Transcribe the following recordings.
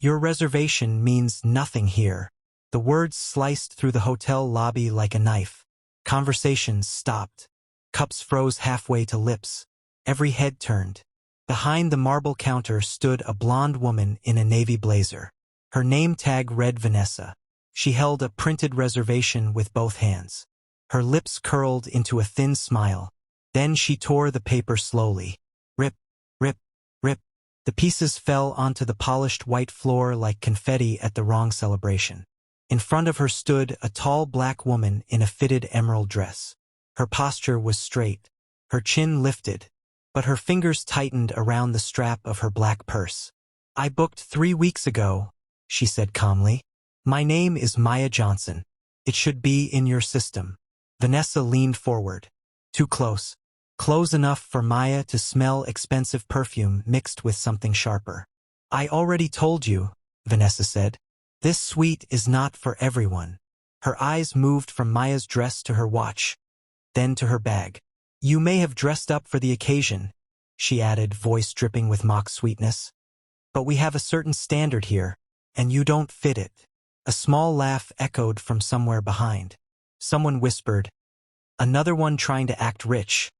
Your reservation means nothing here. The words sliced through the hotel lobby like a knife. Conversations stopped. Cups froze halfway to lips. Every head turned. Behind the marble counter stood a blonde woman in a navy blazer. Her name tag read Vanessa. She held a printed reservation with both hands. Her lips curled into a thin smile. Then she tore the paper slowly. Rip, rip, rip. The pieces fell onto the polished white floor like confetti at the wrong celebration. In front of her stood a tall black woman in a fitted emerald dress. Her posture was straight, her chin lifted, but her fingers tightened around the strap of her black purse. "I booked 3 weeks ago," she said calmly. "My name is Maya Johnson. It should be in your system." Vanessa leaned forward. Too close. Close enough for Maya to smell expensive perfume mixed with something sharper. "I already told you," Vanessa said. "This suite is not for everyone." Her eyes moved from Maya's dress to her watch, then to her bag. "You may have dressed up for the occasion," she added, voice dripping with mock sweetness. "But we have a certain standard here, and you don't fit it." A small laugh echoed from somewhere behind. Someone whispered, "Another one trying to act rich."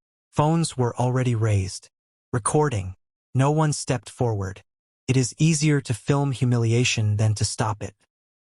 Phones were already raised. Recording. No one stepped forward. It is easier to film humiliation than to stop it.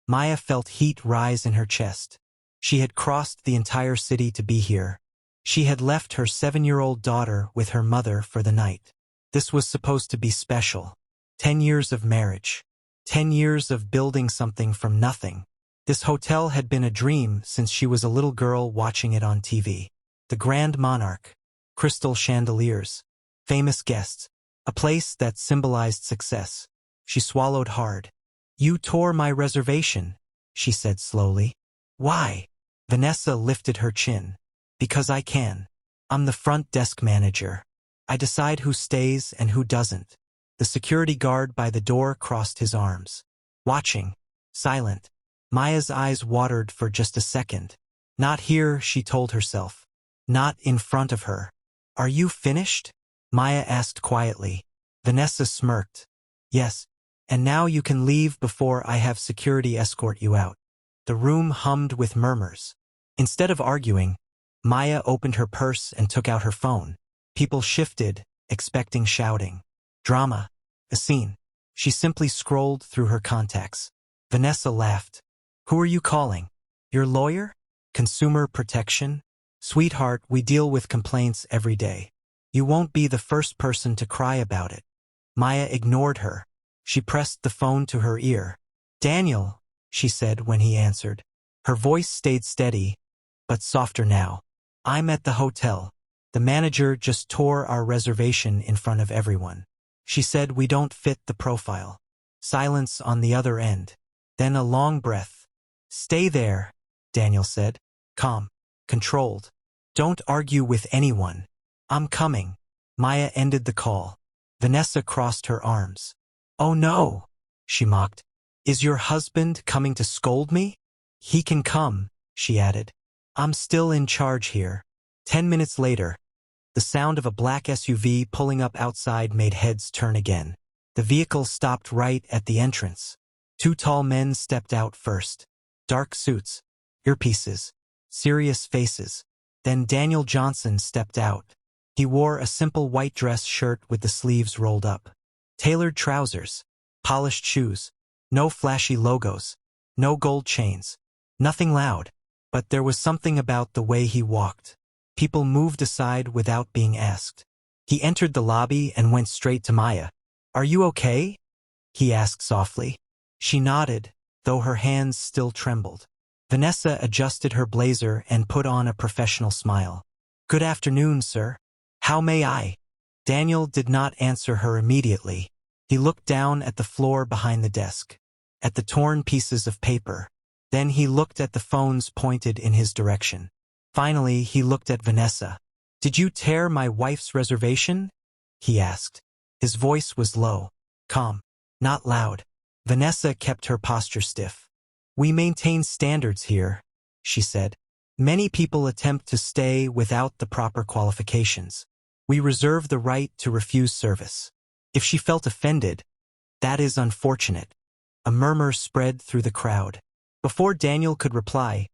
Maya felt heat rise in her chest. She had crossed the entire city to be here. She had left her 7-year-old daughter with her mother for the night. This was supposed to be special. 10 years of marriage. 10 years of building something from nothing. This hotel had been a dream since she was a little girl watching it on TV. The Grand Monarch. Crystal chandeliers. Famous guests. A place that symbolized success. She swallowed hard. "You tore my reservation," she said slowly. "Why?" Vanessa lifted her chin. "Because I can. I'm the front desk manager. I decide who stays and who doesn't." The security guard by the door crossed his arms. Watching. Silent. Maya's eyes watered for just a second. Not here, she told herself. Not in front of her. "Are you finished?" Maya asked quietly. Vanessa smirked. "Yes. And now you can leave before I have security escort you out." The room hummed with murmurs. Instead of arguing, Maya opened her purse and took out her phone. People shifted, expecting shouting. Drama. A scene. She simply scrolled through her contacts. Vanessa laughed. "Who are you calling? Your lawyer? Consumer protection? Sweetheart, we deal with complaints every day. You won't be the first person to cry about it." Maya ignored her. She pressed the phone to her ear. "Daniel," she said when he answered. Her voice stayed steady, but softer now. "I'm at the hotel. The manager just tore our reservation in front of everyone. She said we don't fit the profile." Silence on the other end. Then a long breath. "Stay there," Daniel said. Calm. Controlled. "Don't argue with anyone. I'm coming." Maya ended the call. Vanessa crossed her arms. "Oh no," she mocked. "Is your husband coming to scold me?" "He can come," she added. "I'm still in charge here." 10 minutes later, the sound of a black SUV pulling up outside made heads turn again. The vehicle stopped right at the entrance. 2 tall men stepped out first. Dark suits, earpieces, serious faces. Then Daniel Johnson stepped out. He wore a simple white dress shirt with the sleeves rolled up. Tailored trousers, polished shoes, no flashy logos, no gold chains, nothing loud. But there was something about the way he walked. People moved aside without being asked. He entered the lobby and went straight to Maya. "Are you okay?" he asked softly. She nodded, though her hands still trembled. Vanessa adjusted her blazer and put on a professional smile. "Good afternoon, sir. How may I?" Daniel did not answer her immediately. He looked down at the floor behind the desk, at the torn pieces of paper. Then he looked at the phones pointed in his direction. Finally, he looked at Vanessa. "Did you tear my wife's reservation?" he asked. His voice was low, calm, not loud. Vanessa kept her posture stiff. "We maintain standards here," she said. "Many people attempt to stay without the proper qualifications. We reserve the right to refuse service." If she felt offended, that is unfortunate. A murmur spread through the crowd. Before Daniel could reply,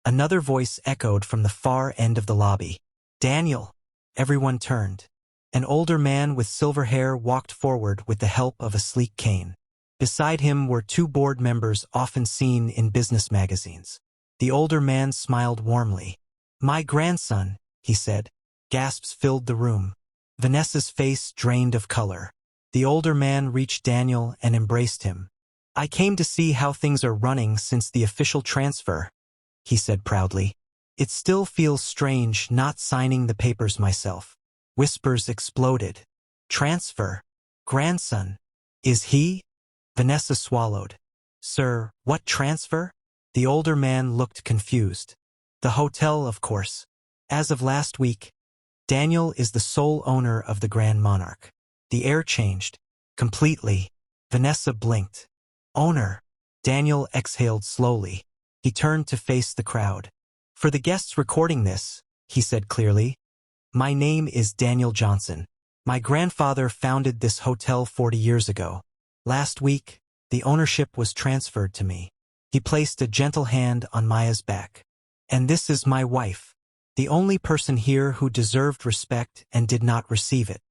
another voice echoed from the far end of the lobby. Daniel! Everyone turned. An older man with silver hair walked forward with the help of a sleek cane. Beside him were two board members often seen in business magazines. The older man smiled warmly. My grandson, he said. Gasps filled the room. Vanessa's face drained of color. The older man reached Daniel and embraced him. I came to see how things are running since the official transfer, he said proudly. It still feels strange not signing the papers myself. Whispers exploded. Transfer? Grandson? Is he? Vanessa swallowed. Sir, what transfer? The older man looked confused. The hotel, of course. As of last week, Daniel is the sole owner of the Grand Monarch. The air changed. Completely. Vanessa blinked. Owner. Daniel exhaled slowly. He turned to face the crowd. For the guests recording this, he said clearly, my name is Daniel Johnson. My grandfather founded this hotel 40 years ago. Last week, the ownership was transferred to me. He placed a gentle hand on Maya's back. And this is my wife. The only person here who deserved respect and did not receive it.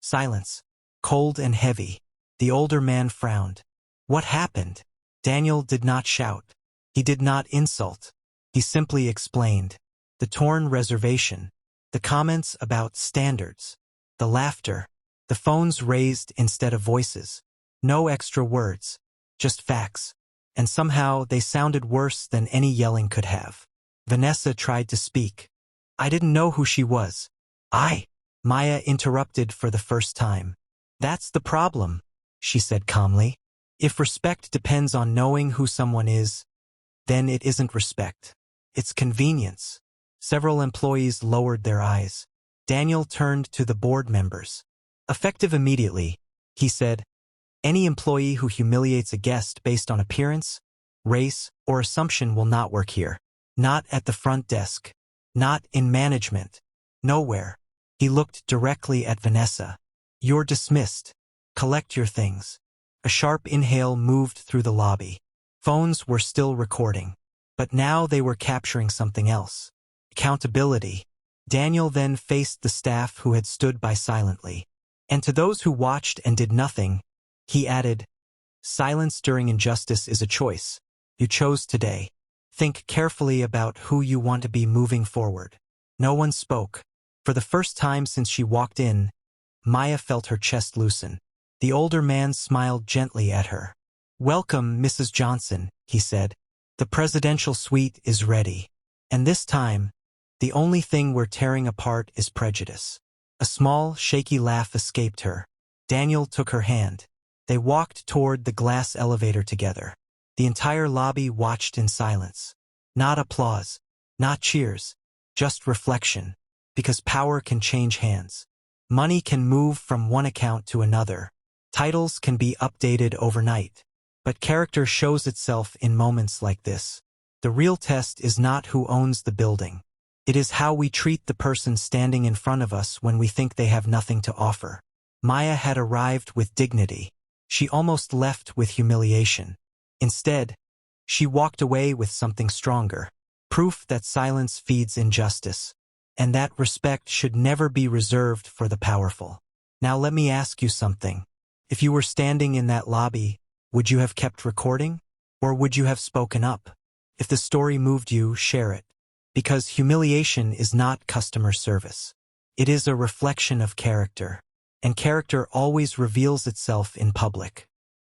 Silence. Cold and heavy. The older man frowned. What happened? Daniel did not shout. He did not insult. He simply explained. The torn reservation. The comments about standards. The laughter. The phones raised instead of voices. No extra words. Just facts. And somehow they sounded worse than any yelling could have. Vanessa tried to speak. I didn't know who she was. Maya interrupted for the first time. That's the problem, she said calmly. If respect depends on knowing who someone is, then it isn't respect. It's convenience. Several employees lowered their eyes. Daniel turned to the board members. Effective immediately, he said, any employee who humiliates a guest based on appearance, race, or assumption will not work here. Not at the front desk. Not in management. Nowhere. He looked directly at Vanessa. You're dismissed. Collect your things. A sharp inhale moved through the lobby. Phones were still recording. But now they were capturing something else. Accountability. Daniel then faced the staff who had stood by silently. And to those who watched and did nothing, he added, silence during injustice is a choice. You chose today. Think carefully about who you want to be moving forward. No one spoke. For the first time since she walked in, Maya felt her chest loosen. The older man smiled gently at her. Welcome, Mrs. Johnson, he said. The presidential suite is ready. And this time, the only thing we're tearing apart is prejudice. A small, shaky laugh escaped her. Daniel took her hand. They walked toward the glass elevator together. The entire lobby watched in silence. Not applause, not cheers, just reflection. Because power can change hands. Money can move from one account to another. Titles can be updated overnight. But character shows itself in moments like this. The real test is not who owns the building. It is how we treat the person standing in front of us when we think they have nothing to offer. Maya had arrived with dignity. She almost left with humiliation. Instead, she walked away with something stronger. Proof that silence feeds injustice. And that respect should never be reserved for the powerful. Now let me ask you something. If you were standing in that lobby, would you have kept recording? Or would you have spoken up? If the story moved you, share it. Because humiliation is not customer service. It is a reflection of character. And character always reveals itself in public.